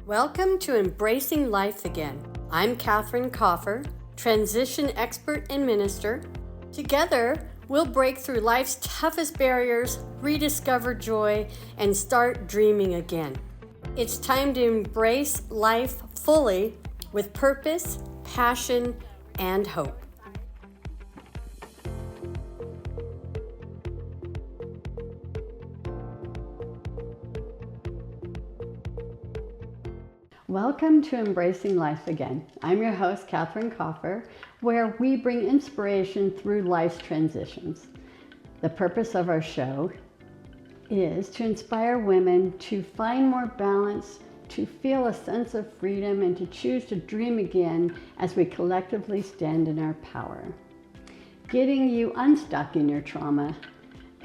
Welcome to Embracing Life Again. I'm Catherine Kaufer, transition expert and minister. Together, we'll break through life's toughest barriers, rediscover joy, and start dreaming again. It's time to embrace life fully with purpose, passion, and hope. Welcome to Embracing Life Again. I'm your host, Catherine Kaufer, where we bring inspiration through life's transitions. The purpose of our show is to inspire women to find more balance, to feel a sense of freedom, and to choose to dream again as we collectively stand in our power. Getting you unstuck in your trauma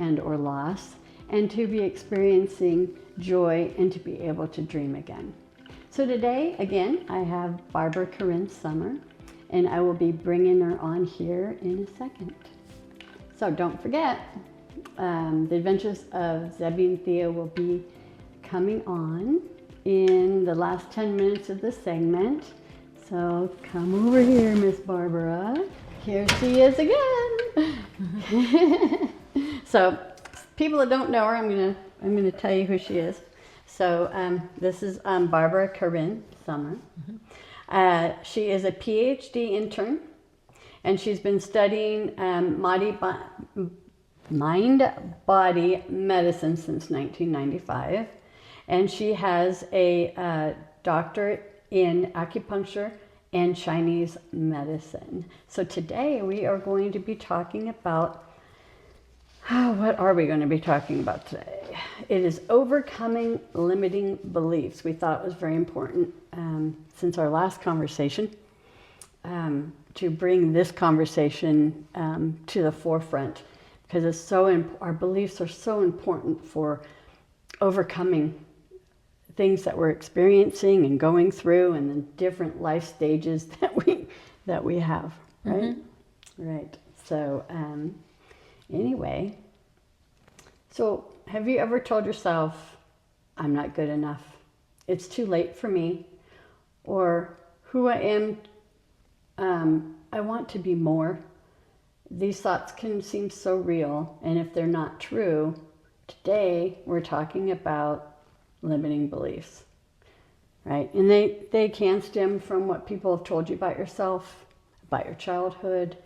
and or loss, and to be experiencing joy and to be able to dream again. So today, again, I have Barbara Karin Sommer, and I will be bringing her on here in a second. So don't forget, the Adventures of Zebby and Thea will be coming on in the last 10 minutes of this segment. So come over here, Miss Barbara. Here she is again. So people that don't know her, I'm gonna tell you who she is. So this is Barbara Karin Sommer. She is a Ph.D. intern, and she's been studying mind-body medicine since 1995. And she has a doctorate in acupuncture and Chinese medicine. So today we are going to be talking about, what are we going to be talking about today? It is overcoming limiting beliefs. We thought it was very important since our last conversation to bring this conversation to the forefront, because it's our beliefs are so important for overcoming things that we're experiencing and going through, and the different life stages that we have, right? Mm-hmm. Right. So anyway, so have you ever told yourself, I'm not good enough, it's too late for me, or who I am, I want to be more? These thoughts can seem so real, and if they're not true, today we're talking about limiting beliefs, right? And they can stem from what people have told you about yourself, about your childhood,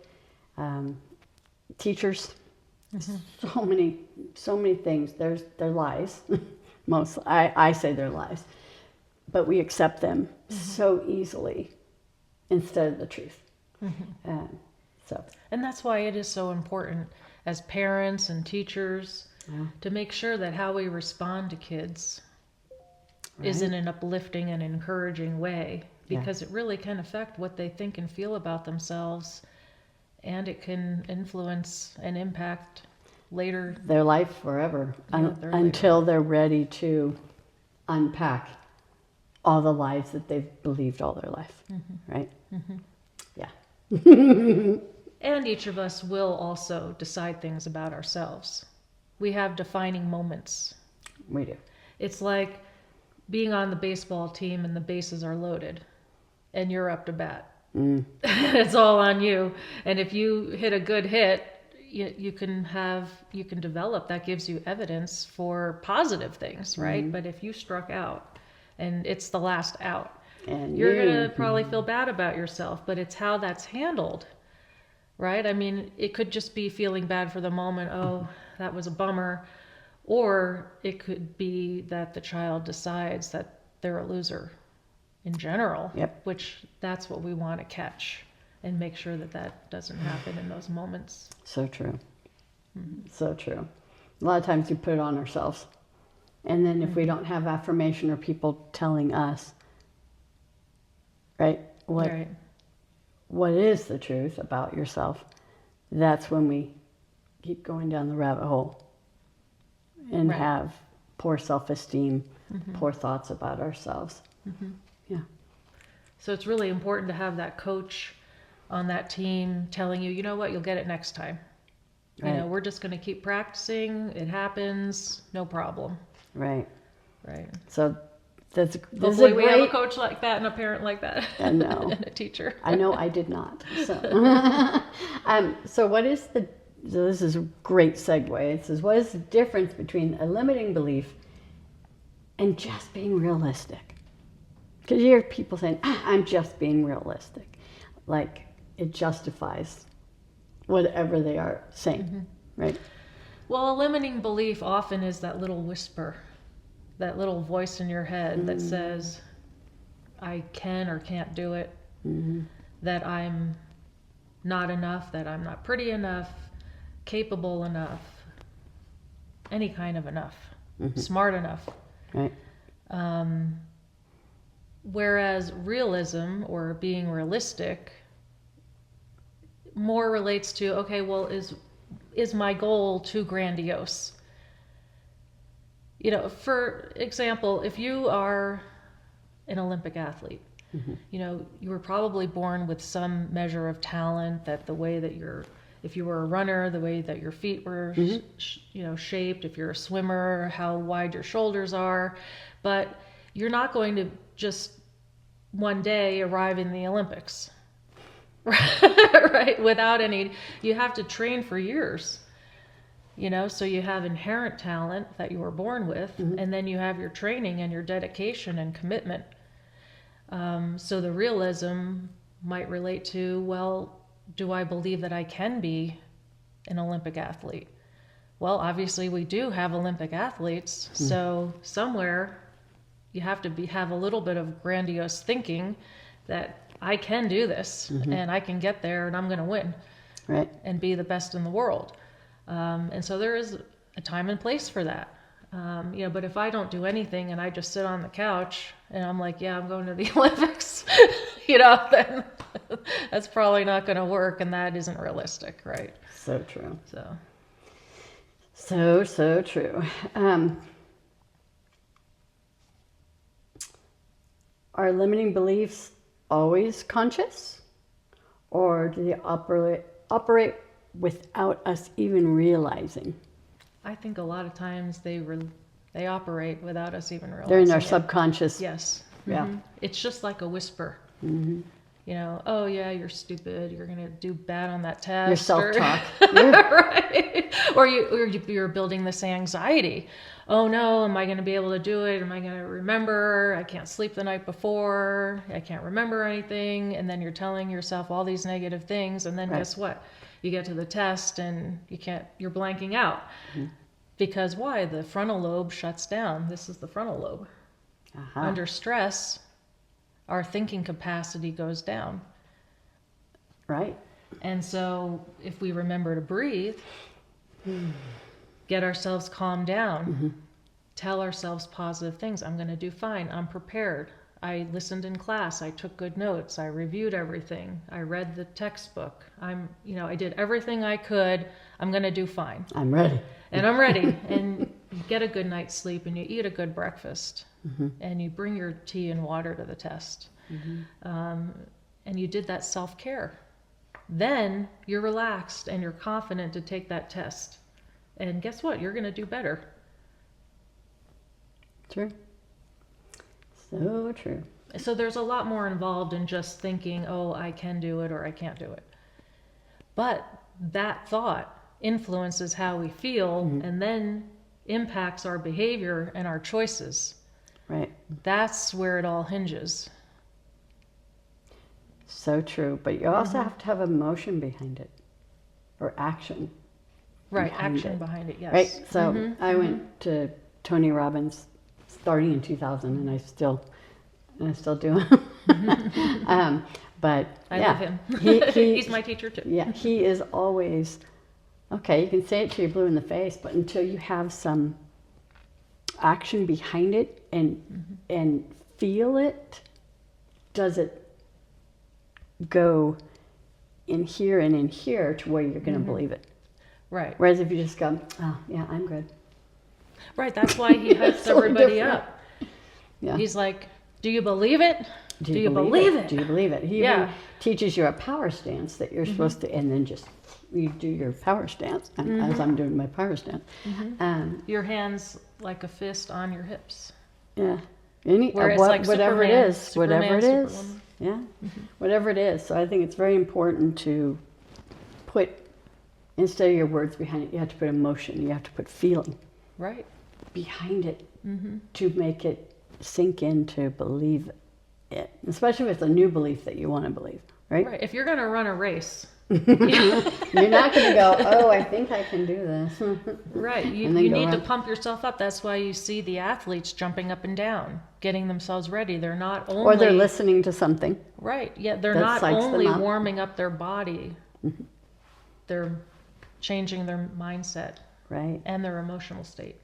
teachers. Mm-hmm. So many things. They're lies. I say they're lies, but we accept them so easily instead of the truth. Mm-hmm. And that's why it is so important as parents and teachers to make sure that how we respond to kids is in an uplifting and encouraging way, because it really can affect what they think and feel about themselves. And it can influence and impact later. Their life forever, until they're ready to unpack all the lies that they've believed all their life, right? Mm-hmm. Yeah. And each of us will also decide things about ourselves. We have defining moments. We do. It's like being on the baseball team and the bases are loaded and you're up to bat. It's all on you. And if you hit a good hit, you can develop, that gives you evidence for positive things, right? But if you struck out and it's the last out, and you're going to probably feel bad about yourself, but it's how that's handled, right? I mean, it could just be feeling bad for the moment. Oh, that was a bummer. Or it could be that the child decides that they're a loser in general, which that's what we want to catch and make sure that doesn't happen in those moments. So true. Mm-hmm. So true. A lot of times we put it on ourselves. And then if we don't have affirmation or people telling us, right, what is the truth about yourself, that's when we keep going down the rabbit hole and have poor self-esteem, poor thoughts about ourselves. Mm-hmm. Yeah. So it's really important to have that coach on that team telling you, you know what, you'll get it next time. Right. You know, we're just going to keep practicing. It happens, no problem. Right. Right. So This is Hopefully a we have a great. coach like that and a parent like that. I know. And a teacher. I know I did not. So, so what is the? So this is a great segue. It says, what is the difference between a limiting belief and just being realistic? Because you hear people saying, I'm just being realistic. Like it justifies whatever they are saying, right? Well, a limiting belief often is that little whisper, that little voice in your head that says, I can or can't do it, that I'm not enough, that I'm not pretty enough, capable enough, any kind of enough, smart enough. Right. Whereas realism, or being realistic, more relates to, okay, well, is my goal too grandiose? You know, for example, if you are an Olympic athlete, you know, you were probably born with some measure of talent, that the way that if you were a runner, the way that your feet were, you know, shaped, if you're a swimmer, how wide your shoulders are, but you're not going to just one day arrive in the Olympics, right? Without any, you have to train for years, you know, so you have inherent talent that you were born with, and then you have your training and your dedication and commitment. So the realism might relate to, well, do I believe that I can be an Olympic athlete? Well, obviously we do have Olympic athletes, so somewhere you have to have a little bit of grandiose thinking that I can do this, and I can get there, and I'm going to win, Right. and be the best in the world. And so there is a time and place for that. You know, but if I don't do anything and I just sit on the couch and I'm like, yeah, I'm going to the Olympics, you know, then that's probably not going to work, and that isn't realistic, right? So true. So So true. Are limiting beliefs always conscious, or do they operate without us even realizing? I think a lot of times they operate without us even realizing. They're in our it. subconscious. Yes. Yeah. It's just like a whisper. You know, oh yeah, you're stupid. You're gonna do bad on that test. Your self-talk. Right? Or you're building this anxiety. Oh no, am I gonna be able to do it? Am I gonna remember? I can't sleep the night before. I can't remember anything. And then you're telling yourself all these negative things. And then guess what? You get to the test and you're blanking out. Because why? The frontal lobe shuts down. This is the frontal lobe. Under stress, our thinking capacity goes down. Right. And so if we remember to breathe, get ourselves calmed down, tell ourselves positive things. I'm going to do fine. I'm prepared. I listened in class. I took good notes. I reviewed everything. I read the textbook. I did everything I could. I'm going to do fine. I'm ready. And I'm ready. And you get a good night's sleep, and you eat a good breakfast, and you bring your tea and water to the test. And you did that self-care. Then you're relaxed and you're confident to take that test. And guess what? You're going to do better. True. So true. So there's a lot more involved in just thinking, oh, I can do it or I can't do it. But that thought influences how we feel and then impacts our behavior and our choices. Right. That's where it all hinges. So true. But you also have to have emotion behind it, or action. Right, behind action it. behind it, yes. Right. So I went to Tony Robbins starting in 2000, and I still do. But I yeah, love him. He's my teacher too. Yeah, he is always okay. You can say it till you're blue in the face, but until you have some action behind it and feel it, does it go in here and in here to where you're going to believe it? Right. Whereas if you just go, oh yeah, I'm good. Right, that's why he hypes So everybody different. up. Yeah. He's like, do you believe it? Do you believe it? Do you believe it? He even Yeah. teaches you a power stance that you're supposed to, and then just you do your power stance, and as I'm doing my power stance. Your hands like a fist on your hips. Yeah. Where it's like whatever Superman, it is, whatever it Superman, is, Superwoman. yeah, whatever it is. So I think it's very important to put, instead of your words behind it, you have to put emotion, you have to put feeling Right. behind it to make it sink in, to believe it, especially if it's a new belief that you want to believe, right? Right. If you're going to run a race, You're not going to go, oh, I think I can do this. right. You And then go need to on. pump yourself up. That's why you see the athletes jumping up and down, getting themselves ready. They're not only... Or they're listening to something. Right. Yeah, they're That not psychs them only up. warming up their body, they're changing their mindset Right. and their emotional state.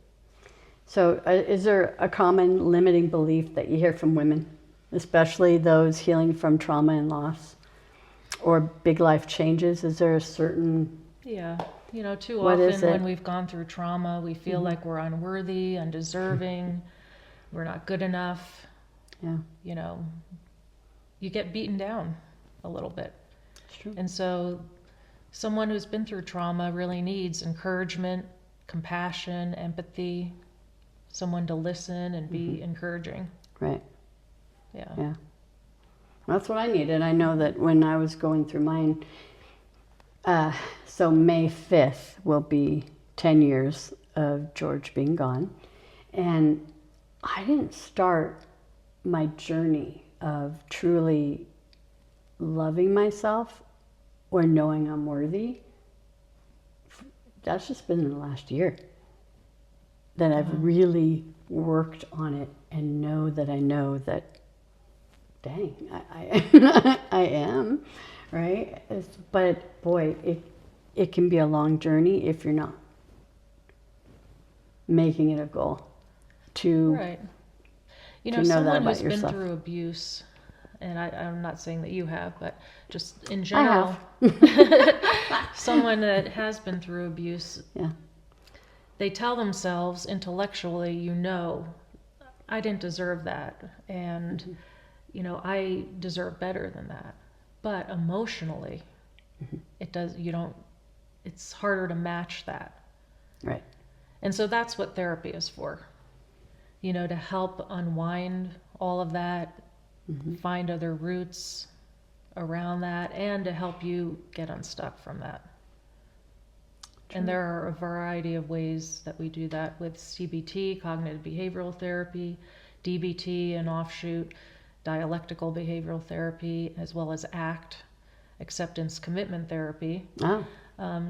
So is there a common limiting belief that you hear from women, especially those healing from trauma and loss or big life changes? Is there a certain... Yeah. You know, too What is often it? when we've gone through trauma, we feel like we're unworthy, undeserving, we're not good enough. Yeah, You know, you get beaten down a little bit. it's true. And so someone who's been through trauma really needs encouragement, compassion, empathy, someone to listen and be encouraging. Right, Yeah. yeah. That's what I needed. I know that when I was going through mine, so May 5th will be 10 years of George being gone. And I didn't start my journey of truly loving myself or knowing I'm worthy. That's just been in the last year that I've really worked on it and know that, dang, I am, right? But boy, it can be a long journey if you're not making it a goal to Right. You know, know that someone about who's been yourself. through abuse, and I'm not saying that you have, but just in I general, have. someone that has been through abuse, Yeah, they tell themselves intellectually, you know, I didn't deserve that, and you know, I deserve better than that. But emotionally, it's harder to match that. right. And so that's what therapy is for, you know, to help unwind all of that, find other roots around that, and to help you get unstuck from that. And there are a variety of ways that we do that with CBT, cognitive behavioral therapy, DBT, an offshoot, dialectical behavioral therapy, as well as ACT, acceptance commitment therapy. Oh,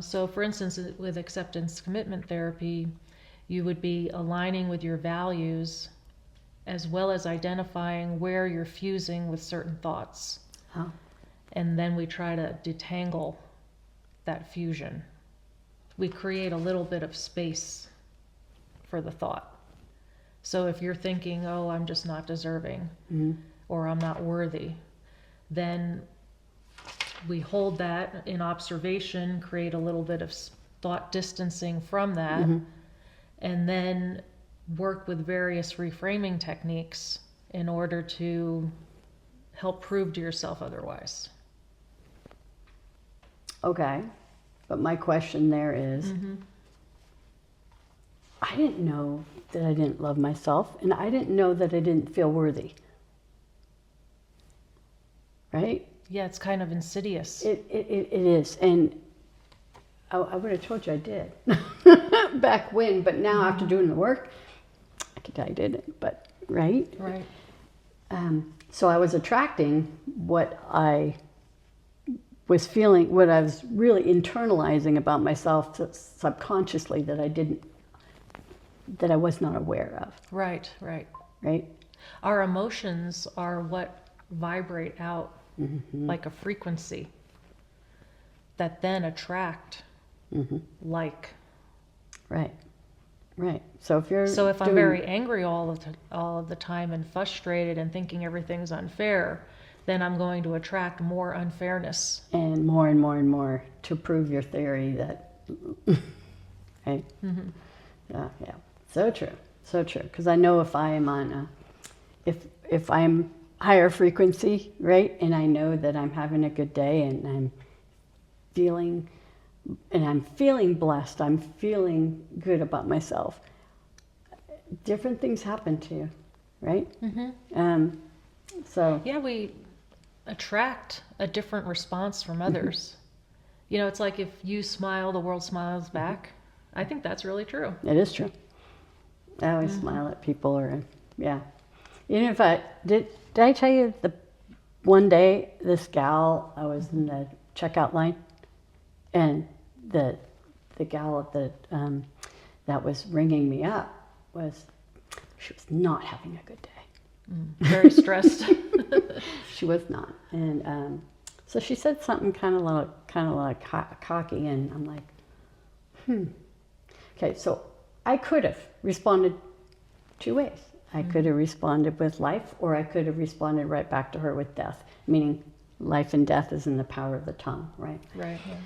So for instance, with acceptance commitment therapy, you would be aligning with your values as well as identifying where you're fusing with certain thoughts. oh, And then we try to detangle that fusion. We create a little bit of space for the thought. So if you're thinking, oh, I'm just not deserving, or I'm not worthy, then we hold that in observation, create a little bit of thought distancing from that, and then work with various reframing techniques in order to help prove to yourself otherwise. okay. But my question there is, I didn't know that I didn't love myself, and I didn't know that I didn't feel worthy. Right? Yeah, it's kind of insidious. It is, and I would have told you I did back when, but now after doing the work, I can tell you I didn't, but right? Right. So I was attracting what I was feeling, what I was really internalizing about myself subconsciously that I was not aware of, Right, right. right? Our emotions are what vibrate out like a frequency that then attract like. Right, right. So if you're So if I'm very angry all of the time and frustrated and thinking everything's unfair, then I'm going to attract more unfairness. and more and more and more to prove your theory that, right? Yeah, so true, so true. Because I know if I am on if I'm higher frequency, right, and I know that I'm having a good day and I'm feeling blessed, I'm feeling good about myself, different things happen to you. right? So Yeah, we attract a different response from others. You know, it's like if you smile, the world smiles back. I think that's really true. it is true. I always smile at people, or yeah. Even if I did I tell you the one day this gal, I was in the checkout line, and the gal at the that was ringing me up she was not having a good day. Very stressed. She was not, and so she said something kind of like cocky, and I'm like, Okay, so I could have responded two ways. I could have responded with life, or I could have responded right back to her with death, meaning life and death is in the power of the tongue, right? Right. Yeah.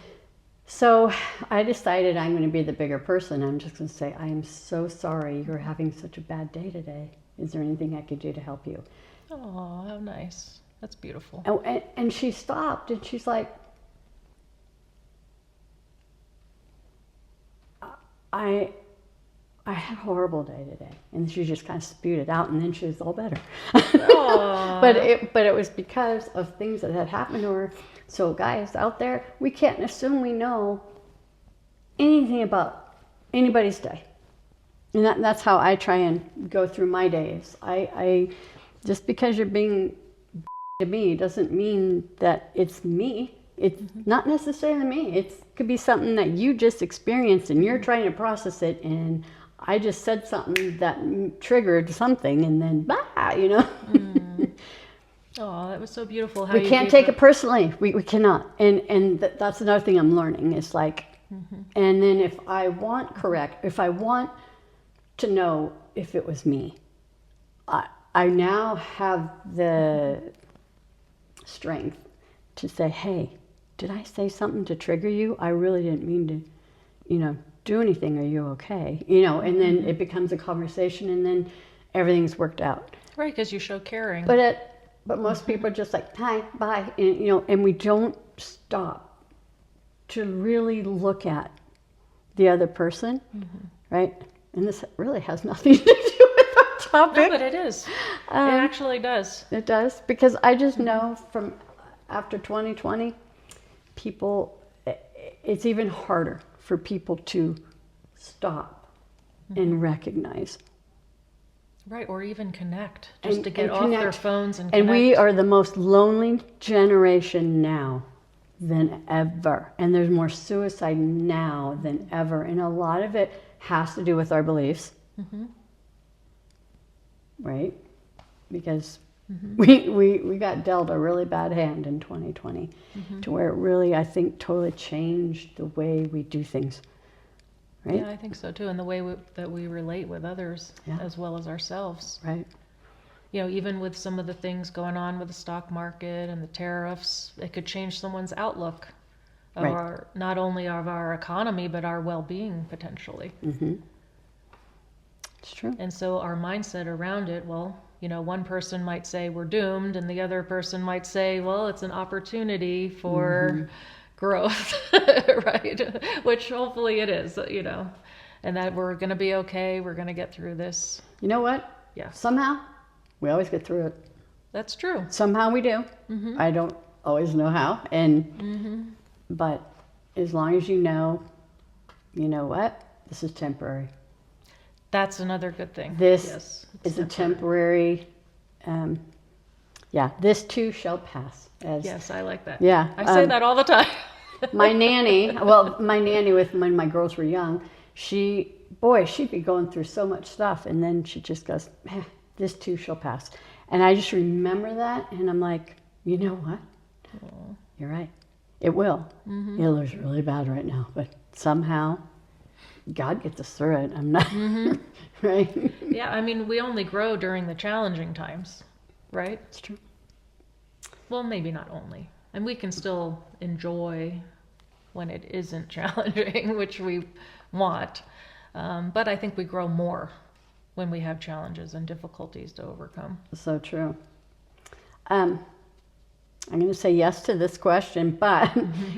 So I decided I'm going to be the bigger person. I'm just going to say, I am so sorry you're having such a bad day today. Is there anything I could do to help you? Oh, how nice. That's beautiful. And she stopped, and she's like, I had a horrible day today. And she just kind of spewed it out, and then she was all better. but it was because of things that had happened to her. So guys out there, we can't assume we know anything about anybody's day. And that's how I try and go through my days. I just because you're being to me doesn't mean that it's me. It's not necessarily me. It could be something that you just experienced and you're trying to process it, and I just said something that triggered something, and then Oh, that was so beautiful. How we can't take it personally. We cannot. And that's another thing I'm learning. It's like, and then if I want to know if it was me, I now have the strength to say, hey, did I say something to trigger you? I really didn't mean to, do anything. Are you okay? And then it becomes a conversation, and then everything's worked out. Right, because you show caring. But most people are just like, hi, bye, and we don't stop to really look at the other person, right? And this really has nothing to do with our topic. No, but it is. It actually does. It does, because I just know from after 2020, it's even harder for people to stop and recognize. Right, or even connect, just to get off connect. their phones and connect. And we are the most lonely generation now than ever. And there's more suicide now than ever. And a lot of it has to do with our beliefs. Right? Because we got dealt a really bad hand in 2020 to where it really, I think, totally changed the way we do things. Right? Yeah, I think so too. And the way that we relate with others as well as ourselves. Right. Even with some of the things going on with the stock market and the tariffs, it could change someone's outlook of not only of our economy, but our well-being potentially. It's true. And so our mindset around it, one person might say we're doomed, and the other person might say, well, it's an opportunity for growth, right? Which hopefully it is, and that we're going to be okay. We're going to get through this. You know what? Yeah. Somehow, we always get through it. That's true. Somehow we do. I don't always know how. But as long as you know what? This is temporary. That's another good thing. This is a temporary, this too shall pass. Yes, I like that. Yeah. I say that all the time. my nanny when my girls were young, she'd be going through so much stuff, and then she just goes, this too shall pass. And I just remember that, and I'm like, you know what? You're right. It will. It looks really bad right now, but somehow God gets us through it. I'm not, right? Yeah, I mean, we only grow during the challenging times, right? It's true. Well, maybe not only. And we can still enjoy when it isn't challenging, which we want. But I think we grow more when we have challenges and difficulties to overcome. So true. I'm going to say yes to this question, but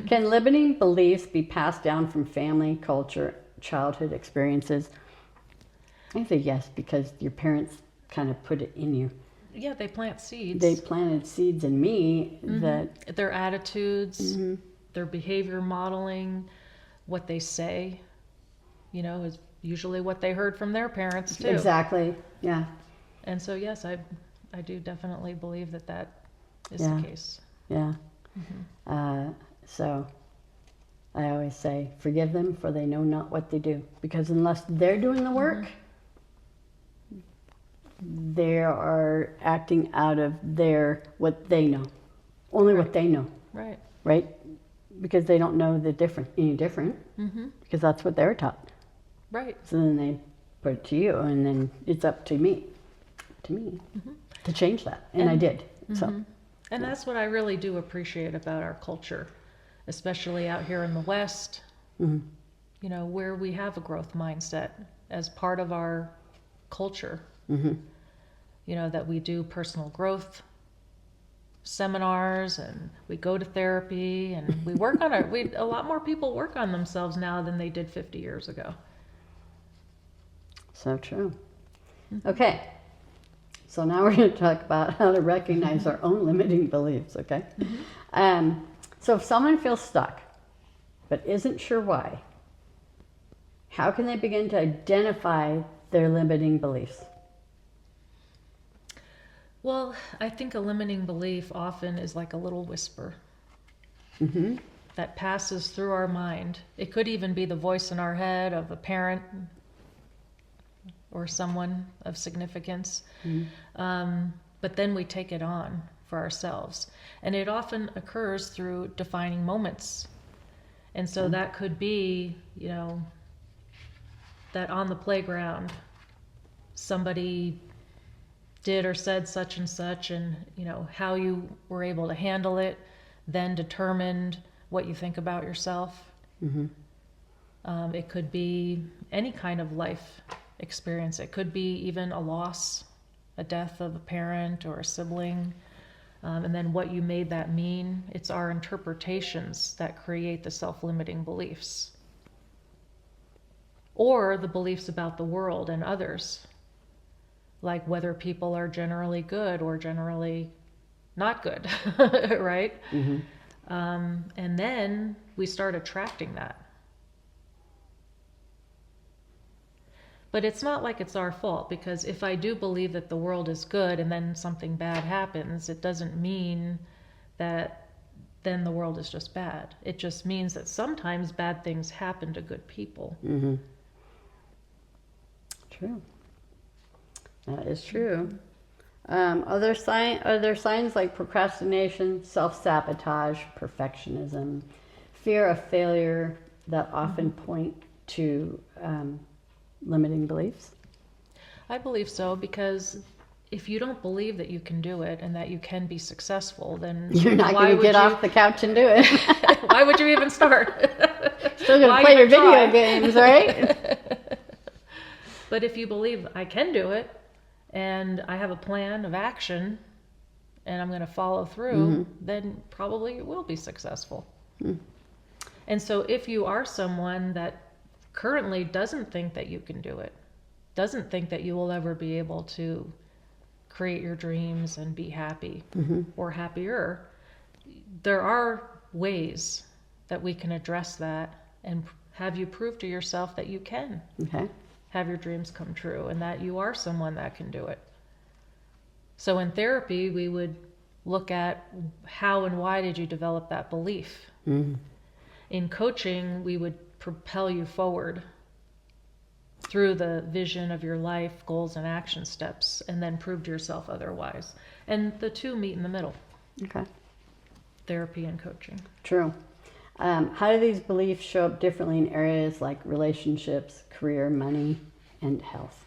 can limiting beliefs be passed down from family, culture, childhood experiences? I say yes, because your parents kind of put it in you. Yeah, they plant seeds. They planted seeds in me that... Their attitudes, Mm-hmm. their behavior modeling, what they say, is usually what they heard from their parents too. Exactly, yeah. And so, yes, I do definitely believe that is Yeah. the case. Yeah. So I always say, forgive them, for they know not what they do. Because unless they're doing the work, they are acting out of what they know. Only what they know, Right. right? Because they don't know any different, because that's what they're taught. Right. So then they put it to you, and then it's up to me to change that. And I did. So. And that's what I really do appreciate about our culture, especially out here in the West, where we have a growth mindset as part of our culture. That we do personal growth seminars, and we go to therapy, and we work on a lot more people work on themselves now than they did 50 years ago. So true. Okay. So now we're going to talk about how to recognize our own limiting beliefs, okay? So if someone feels stuck but isn't sure why, how can they begin to identify their limiting beliefs? Well, I think a limiting belief often is like a little whisper that passes through our mind. It could even be the voice in our head of a parent or someone of significance. But then we take it on for ourselves. And it often occurs through defining moments. And so that could be, that on the playground, somebody did or said such and such, and, how you were able to handle it, then determined what you think about yourself. It could be any kind of life experience. It could be even a loss, a death of a parent or a sibling, and then what you made that mean. It's our interpretations that create the self-limiting beliefs, or the beliefs about the world and others, like whether people are generally good or generally not good, right? And then we start attracting that. But it's not like it's our fault, because if I do believe that the world is good and then something bad happens, it doesn't mean that then the world is just bad. It just means that sometimes bad things happen to good people. True. That is true. Are there signs like procrastination, self-sabotage, perfectionism, fear of failure that often point to limiting beliefs? I believe so, because if you don't believe that you can do it and that you can be successful, then you're not going to get off the couch and do it. Why would you even start? Still going to play your video games, right? But if you believe I can do it, and I have a plan of action, and I'm going to follow through, then probably it will be successful. And so if you are someone that currently doesn't think that you can do it, doesn't think that you will ever be able to create your dreams and be happy or happier, there are ways that we can address that and have you prove to yourself that you can have your dreams come true and that you are someone that can do it. So in therapy, we would look at how and why did you develop that belief. In coaching, we would propel you forward through the vision of your life, goals, and action steps, and then prove to yourself otherwise. And the two meet in the middle. Therapy and coaching. True. How do these beliefs show up differently in areas like relationships, career, money, and health?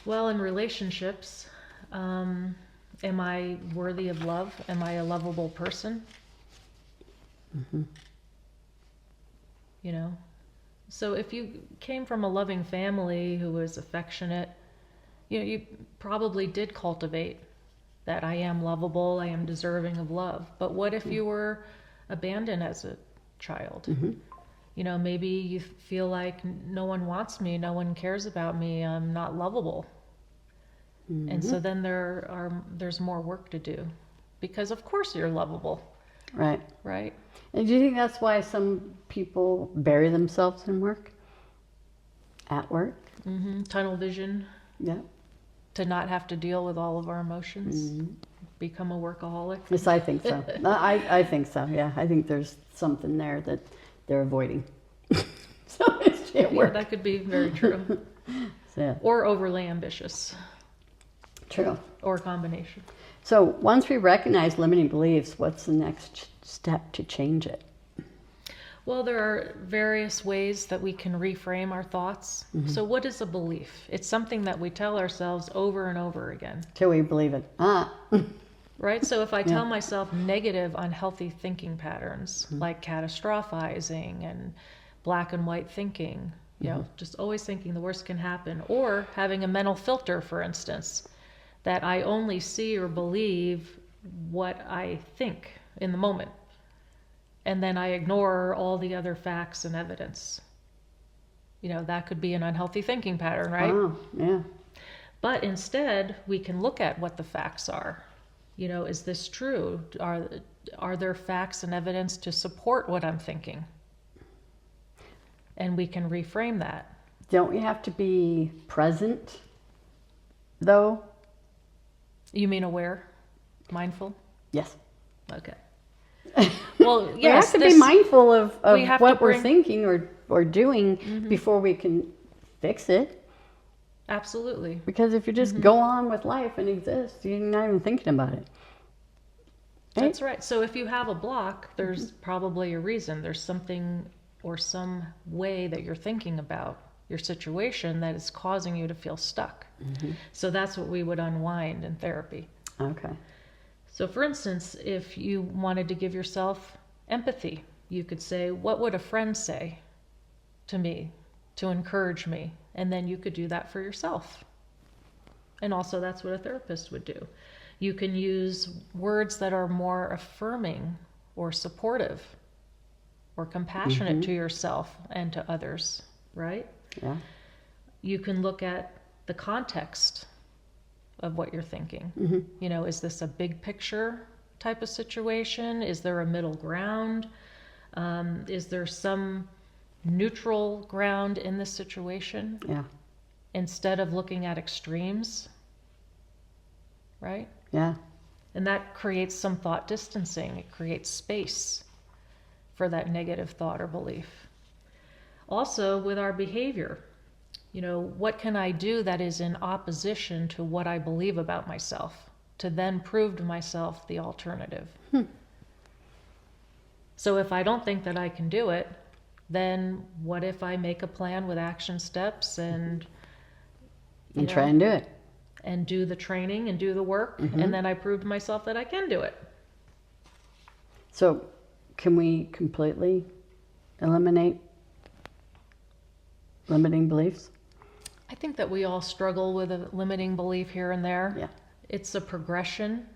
Well, in relationships, am I worthy of love? Am I a lovable person? You know? So if you came from a loving family who was affectionate, you probably did cultivate that I am lovable, I am deserving of love. But what if you were abandoned as a child? Maybe you feel like no one wants me, no one cares about me, I'm not lovable. And so then there's more work to do, because of course you're lovable, Right. right? And do you think that's why some people bury themselves in work? At work? Tunnel vision, Yeah. to not have to deal with all of our emotions, become a workaholic. Yes, I think so. I think so, yeah. I think there's something there that they're avoiding. So it's at Yeah, work. that could be very true. So, yeah. Or overly ambitious, True. or a combination. So once we recognize limiting beliefs, what's the next step to change it? Well, there are various ways that we can reframe our thoughts. So what is a belief? It's something that we tell ourselves over and over again, Till we believe it. right? So if I tell myself negative, unhealthy thinking patterns, like catastrophizing and black and white thinking, you know, just always thinking the worst can happen, or having a mental filter, for instance, that I only see or believe what I think in the moment, and then I ignore all the other facts and evidence. You know, that could be an unhealthy thinking pattern, right? Wow, yeah. But instead, we can look at what the facts are. You know, is this true? Are there facts and evidence to support what I'm thinking? And we can reframe that. Don't we have to be present, though? You mean aware? Mindful? Yes. Okay. Well, yes. We have to be mindful of we have what to we're bring- thinking or doing before we can fix it. Absolutely. Because if you just go on with life and exist, you're not even thinking about it. Right? That's right. So if you have a block, there's probably a reason. There's something or some way that you're thinking about your situation that is causing you to feel stuck. So that's what we would unwind in therapy. Okay. So for instance, if you wanted to give yourself empathy, you could say, what would a friend say to me to encourage me? And then you could do that for yourself. And also that's what a therapist would do. You can use words that are more affirming or supportive or compassionate to yourself and to others, right? Yeah. You can look at the context of what you're thinking. You know, is this a big picture type of situation? Is there a middle ground? Is there some neutral ground in this situation? Yeah. Instead of looking at extremes, right? Yeah. And that creates some thought distancing. It creates space for that negative thought or belief. Also, with our behavior, you know, what can I do that is in opposition to what I believe about myself to then prove to myself the alternative? So if I don't think that I can do it, then what if I make a plan with action steps and try and do it. and do the training and do the work, and then I prove to myself that I can do it. So can we completely eliminate limiting beliefs? I think that we all struggle with a limiting belief here and there. Yeah. It's a progression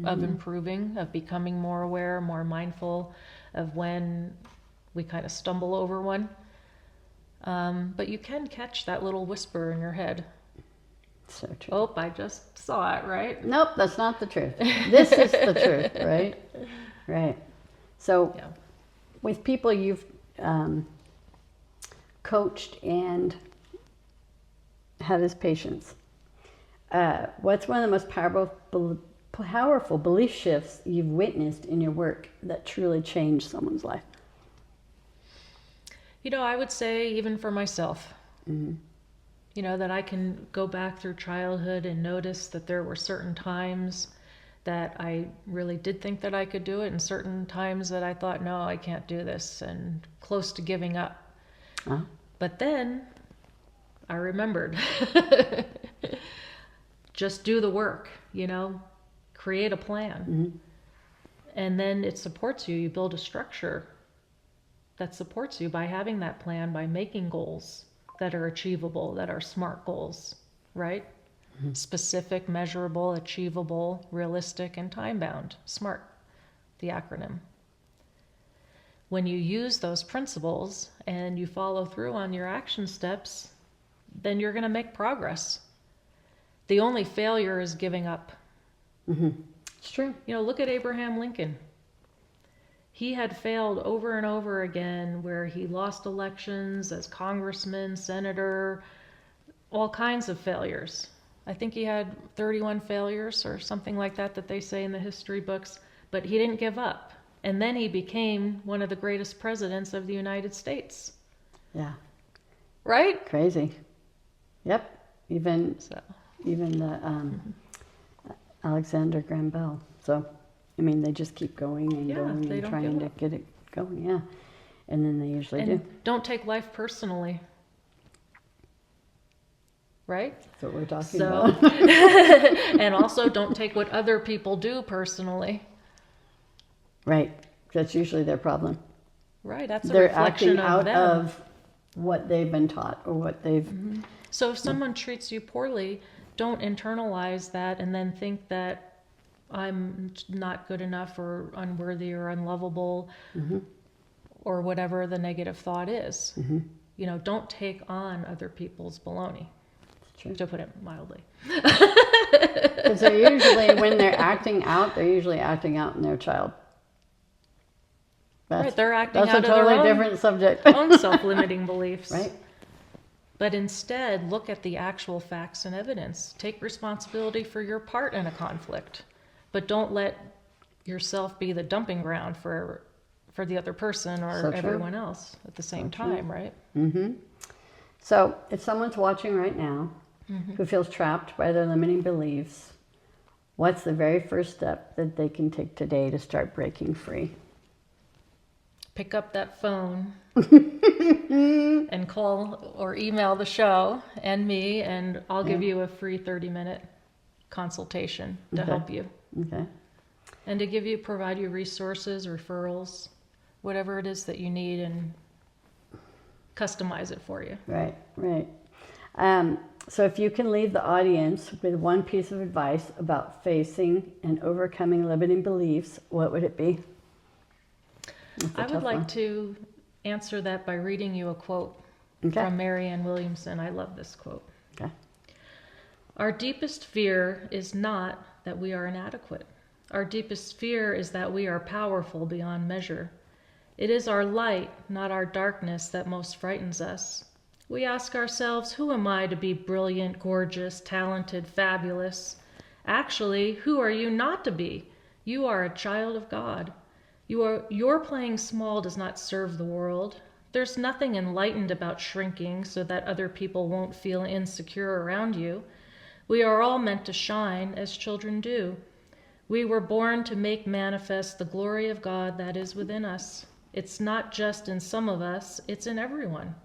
of improving, of becoming more aware, more mindful of when we kind of stumble over one. But you can catch that little whisper in your head. So true. Oh, I just saw it, right? Nope, that's not the truth. This is the truth, right? Right. So Yeah. with people you've coached and had as patients, what's one of the most powerful belief shifts you've witnessed in your work that truly changed someone's life? You know, I would say even for myself, you know, that I can go back through childhood and notice that there were certain times that I really did think that I could do it, and certain times that I thought, no, I can't do this, and close to giving up. Oh. But then I remembered, just do the work, you know, create a plan. And then it supports you. You build a structure that supports you by having that plan, by making goals that are achievable, that are SMART goals, right? Specific, measurable, achievable, realistic, and time-bound. SMART, the acronym. When you use those principles and you follow through on your action steps, then you're going to make progress. The only failure is giving up. It's true. You know, look at Abraham Lincoln. He had failed over and over again, where he lost elections as congressman, senator, all kinds of failures. I think he had 31 failures or something like that they say in the history books, but he didn't give up. And then he became one of the greatest presidents of the United States. Yeah. Right? Crazy. Yep. Even the Alexander Graham Bell. So, I mean, they just keep going and going and trying to get it going. Yeah. And then they usually do. Don't take life personally. Right? That's what we're talking about. And also don't take what other people do personally. Right. That's usually their problem. Right. That's a They're reflection acting of out them. of what they've been taught or what they've... So if someone treats you poorly, don't internalize that and then think that I'm not good enough or unworthy or unlovable or whatever the negative thought is. You know, don't take on other people's baloney. True. To put it mildly. Because they're usually, when they're acting out, they're usually acting out in their child. Right, they're acting out That's of a totally their different subject. own self-limiting beliefs. Right. But instead, look at the actual facts and evidence. Take responsibility for your part in a conflict. But don't let yourself be the dumping ground for the other person or everyone else at the same time, right? So if someone's watching right now who feels trapped by their limiting beliefs, what's the very first step that they can take today to start breaking free? Pick up that phone and call or email the show and me, and I'll give you a free 30-minute consultation to help you. Okay. And to provide you resources, referrals, whatever it is that you need, and customize it for you. Right, right. So if you can leave the audience with one piece of advice about facing and overcoming limiting beliefs, what would it be? I would like to answer that by reading you a quote from Marianne Williamson. I love this quote. Okay. Our deepest fear is not that we are inadequate. Our deepest fear is that we are powerful beyond measure. It is our light, not our darkness, that most frightens us. We ask ourselves, who am I to be brilliant, gorgeous, talented, fabulous? Actually, who are you not to be? You are a child of God. Your playing small does not serve the world. There's nothing enlightened about shrinking so that other people won't feel insecure around you. We are all meant to shine as children do. We were born to make manifest the glory of God that is within us. It's not just in some of us, it's in everyone.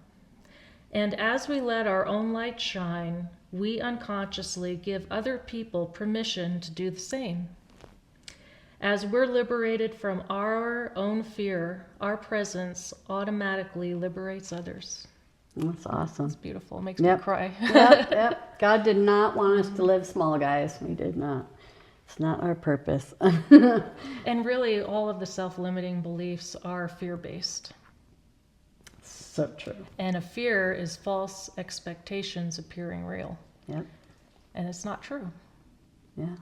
And as we let our own light shine, we unconsciously give other people permission to do the same. As we're liberated from our own fear, our presence automatically liberates others. That's awesome. It's beautiful. It makes me cry. Yep. God did not want us to live small, guys. We did not. It's not our purpose. And really, all of the self-limiting beliefs are fear-based. So true. And a fear is false expectations appearing real. Yep. And it's not true. Yeah.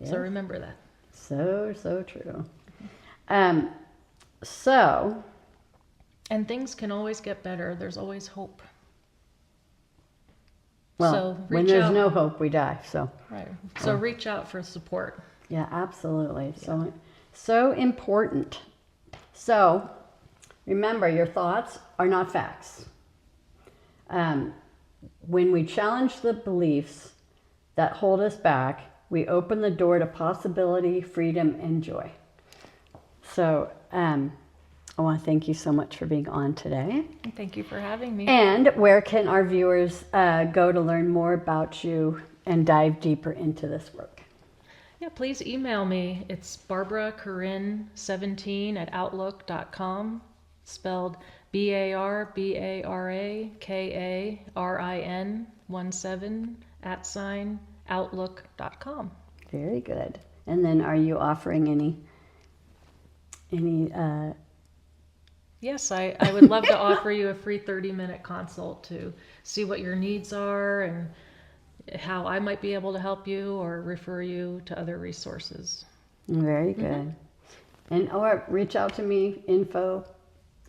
So remember that. So true. And things can always get better. There's always hope. Well, when there's no hope, we die. So. Right. So reach out for support. Yeah, absolutely. So important. So remember, your thoughts are not facts. When we challenge the beliefs that hold us back, we open the door to possibility, freedom, and joy. So I want to thank you so much for being on today. Thank you for having me. And where can our viewers go to learn more about you and dive deeper into this work? Yeah, please email me. It's Barbara Karin 17 at outlook.com, spelled BARBARAKARIN 17 @ outlook.com. Very good. And then are you offering any Yes, I would love to offer you a free 30-minute consult to see what your needs are and how I might be able to help you or refer you to other resources. Very good. And or reach out to me, info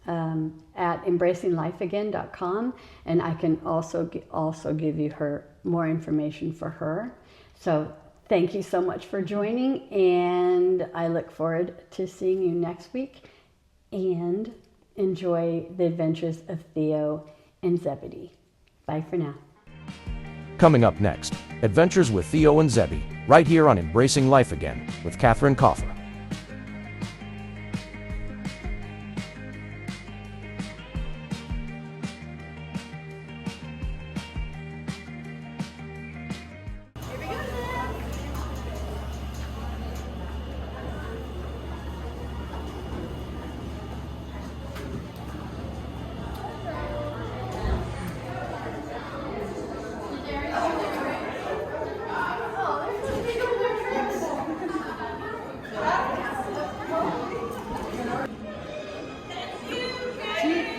at embracinglifeagain.com, and I can also give you more information for her. So thank you so much for joining, and I look forward to seeing you next week, and enjoy the adventures of Theo and Zebedee. Bye for now. Coming up next, Adventures with Theo and Zebby, right here on Embracing Life Again with Catherine Kaufer.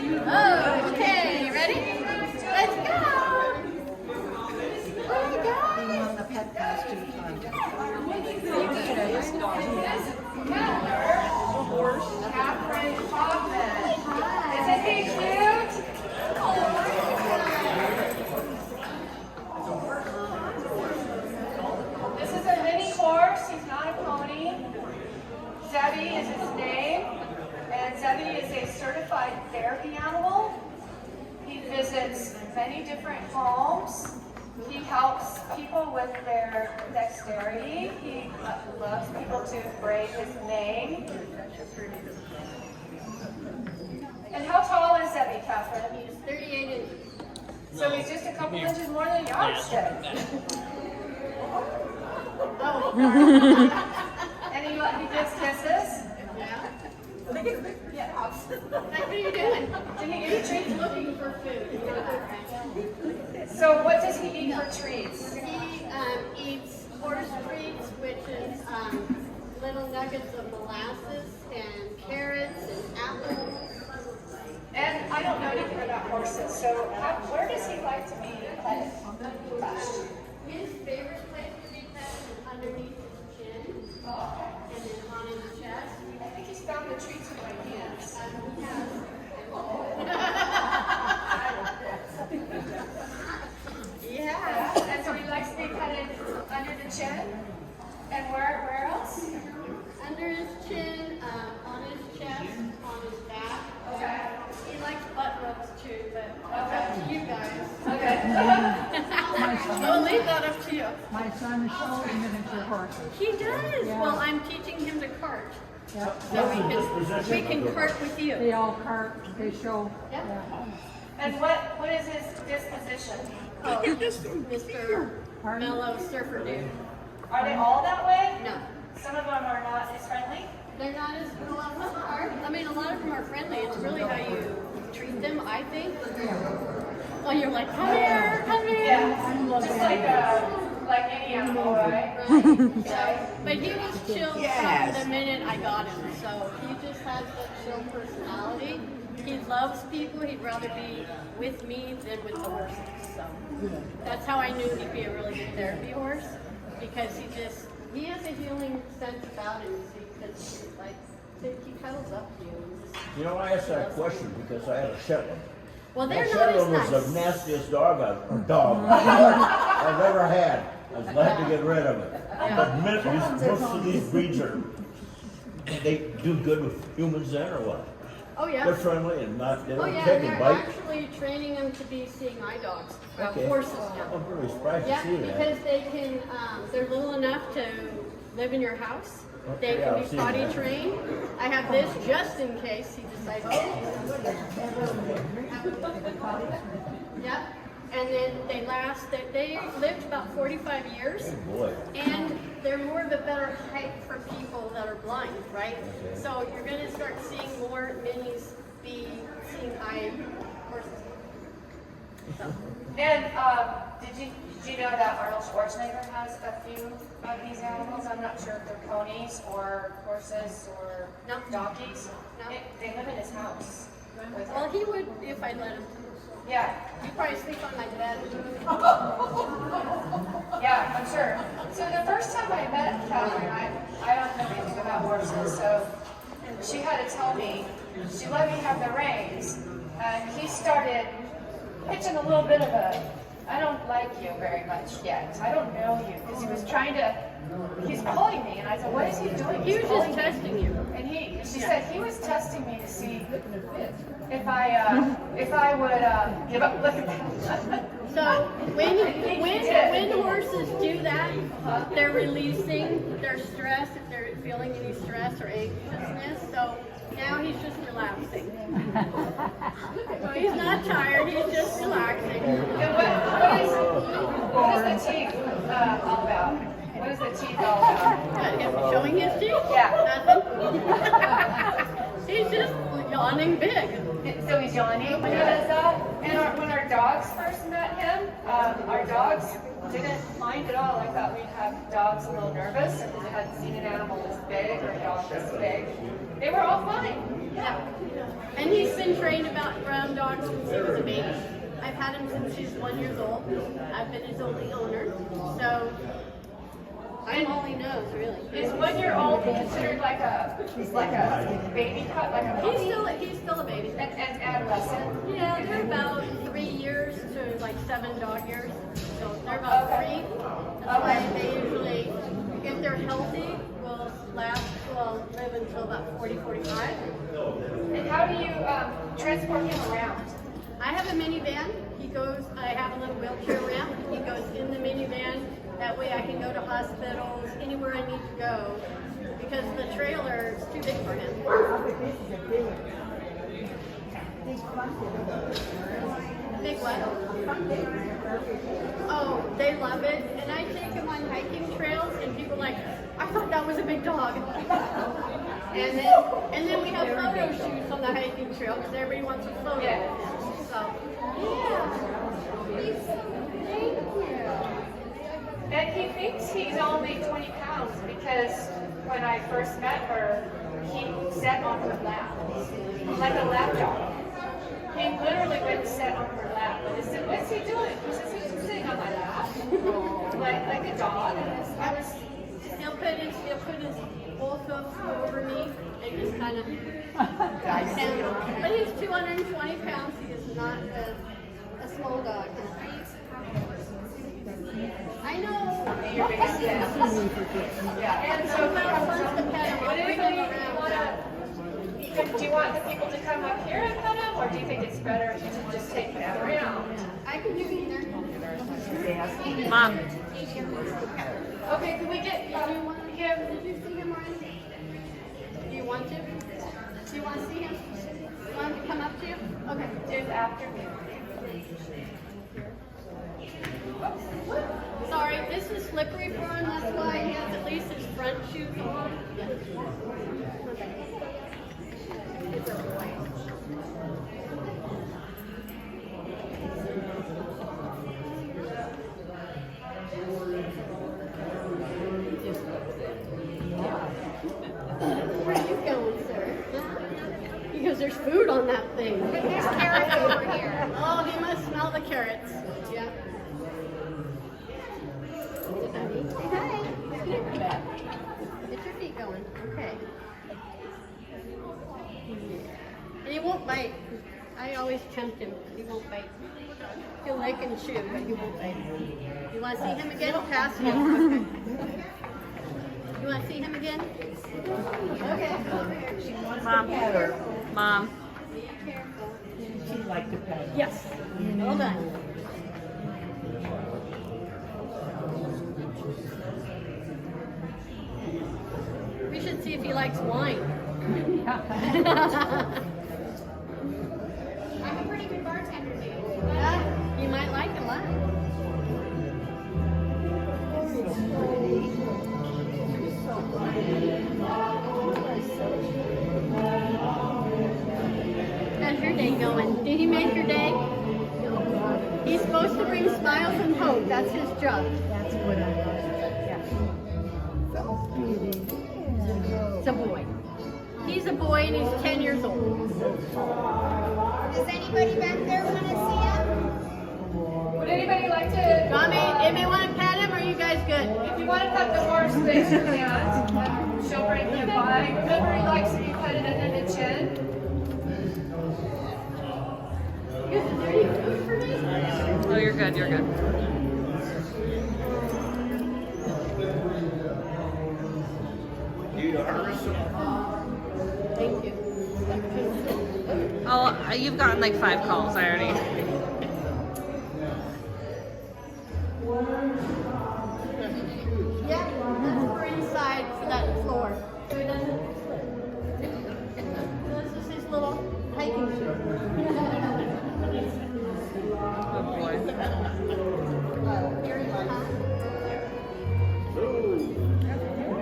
Okay, you ready? Let's go! Oh my God! On the pet costume Catherine Kaufer. Isn't he cute? This is a mini horse. He's not a pony. Zebby is his name. And Zebby is a certified therapy animal. He visits many different homes. He helps people with their dexterity. He loves people to braid his mane. And how tall is Zebby, Catherine? He's 38 inches. So he's just a couple inches more than a yardstick. And he gives kisses. What are you doing? Did he eat treats? Looking for food. So what does he eat for treats? He eats horse treats, which is little nuggets of molasses and carrots and apples. And I don't know anything about horses, so where does he like to be petted? His favorite place to be petted is underneath his chin and then on his chest. I think he's found the treats in my hands. Yeah. And so he likes to be petted under the chin. And where else? Under his chin, on his chest, on his back. Okay. He likes butt rubs too, but that's up to you guys. Okay. I'll leave that up to you. My son is showing miniature horses. He does. Yeah. Well, I'm teaching him to cart, Yep. so we can cart with you. They all cart, they show. Yep. And what is his disposition? Oh, Mr. Mellow Surfer Dude. Are they all that way? No, Some of them are not as friendly. they're not as a lot of them are. I mean, a lot of them are friendly. It's really how you treat them, I think. Well, you're like, come here, come here. Yeah. Just like any animal, right? Right. But he was chill from the minute I got him. So he just has that chill personality. He loves people. He'd rather be with me than with the horses. So that's how I knew he'd be a really good therapy horse, because he has a healing sense about him. Because he's like, he cuddles up to you. And just, You know, I asked that question because I had a Shetland. well, That they're not Shetland as was the nice. nastiest dog I've ever had. I was glad to get rid of it. But most of these breeds they do good with humans then or what? Oh yeah. They're friendly and they Oh don't yeah, kick they're and bite. actually training them to be seeing eye dogs. Okay. Horses now. I'm really surprised to Yeah, see that. because they can, they're little enough to live in your house. They Okay, can I've be seen potty that. trained. I have this just in case he decides to. Yep. And then they lived about 45 years. Oh boy. And they're more of a better height for people that are blind, right? So you're going to start seeing more minis be seeing eye horses. So, And did you know that Arnold Schwarzenegger has a few of these animals? I'm not sure if they're ponies or horses or No. donkeys. No. They live in his house with well, him. he would if I'd let him. Yeah. You probably sleep on my bed. Yeah, I'm sure. So the first time I met Catherine, I don't know anything about horses, so she had to tell me, she let me have the reins, and he started pitching a little bit of a, I don't like you very much yet. I don't know you, because he was trying to, he's pulling me, and I said, what is he doing? He was He's pulling just me. testing you. And she said he was testing me to see if I would give up. Look at that. So when horses do that, they're releasing their stress if they're feeling any stress or anxiousness. So now he's just relaxing. He's not tired. He's just relaxing. What is the teeth all about? What is the teeth all about? Showing his teeth? Yeah. Nothing. He's just yawning big. So he's yawning when he does that. And when our dogs first met him, our dogs didn't mind at all. I thought we'd have dogs a little nervous because they hadn't seen an animal this big or a dog this big. They were all fine. Yeah. And he's been trained around dogs since he was a baby. I've had him since he's 1 year old. I've been his only owner. So I'm all he knows, really. Is 1 year old considered like a baby cut, like a puppy? He's still a baby. And adolescent? Yeah, they're about 3 years to like 7 dog years. So they're about 3. That's why they usually, if they're healthy, will live until about 40, 45. And how do you transport him around? I have a minivan. I have a little wheelchair ramp. He goes in the minivan. That way I can go to hospitals, anywhere I need to go, because the trailer is too big for him. Big what? Oh, they love it. And I take him on hiking trails, and people are like, I thought that was a big dog. And then we have photo shoots on the hiking trail, because everybody wants a photo. Yeah. So, yeah. Thank you. And he thinks he's only 20 pounds because when I first met her, he sat on her lap, like a lap dog. He literally went and sat on her lap. And I said, what's he doing? He says, he's sitting on my lap, like a dog. And I was, He'll put his both hooves over me and just kind of guide down. But he's 220 pounds. He is not a small dog. I know. your biggest fan. Yeah. And so, what do you want the people to come up here and pet him, or do you think it's better to just take him around? I can do either. Mom. Okay, can we get him? Did you see him already? Do you want to? Do you want to see him? You want him to come up to you? Okay. Just after me. Sorry, this is slippery for him. That's why he has at least his front shoes on. Yeah. It's a boy. Where are you going, sir? Because there's food on that thing. There's carrots over here. Oh, he must smell the carrots. Yeah. Hi. Get your feet going. Okay. And he won't bite. I always tempt him. He won't bite. He'll lick and chew, but he won't bite. You want to see him again? Pass him. Okay. You want to see him again? Okay. Mom. Be careful. She'd like to pet. Yes. Well done. We should see if he likes wine. I'm a pretty good bartender, dude. Yeah, you might like him, huh? How's your day going? Did he make your day? He's supposed to bring smiles and hope. That's his job. That's what I was. It's a boy. He's a boy and he's 10 years old. Does anybody back there want to see him? Would anybody like to? Anybody want to pet him, or are you guys good? If you want to pet the horse, raise your hand. She'll bring him by. Remember, he likes to be petted under the chin. Is there any food for me? Oh, you're good. You're good. Thank you. Oh, you've gotten like 5 calls. I already. Yeah, that's for inside for that floor. So he doesn't slip. This is his little hiking shoe. Oh boy. Here he is.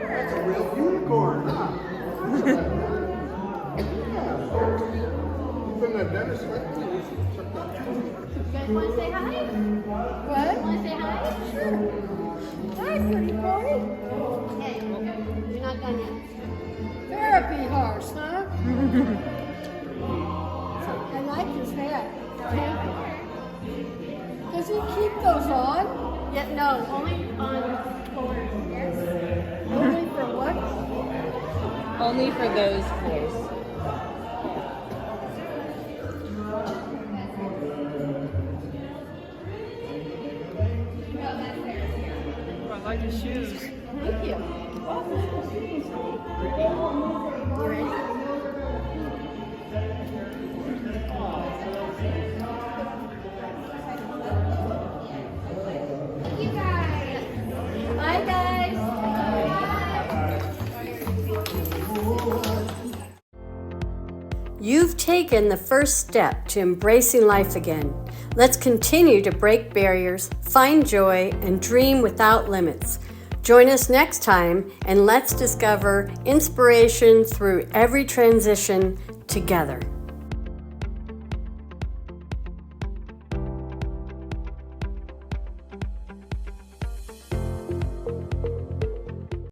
That's a real unicorn, huh? You from the dentist, right? You guys want to say hi? What? Want to say hi? Sure. Hi, pretty boy. Hey, you're not done yet. Therapy horse, huh? I like his hat. Does he keep those on? Yeah, no, only on floors. Only for what? Only for those floors. I like his shoes. Thank you. You ready? You guys. Bye, guys. You've taken the first step to embracing life again. Let's continue to break barriers, find joy, and dream without limits. Join us next time, and let's discover inspiration through every transition together.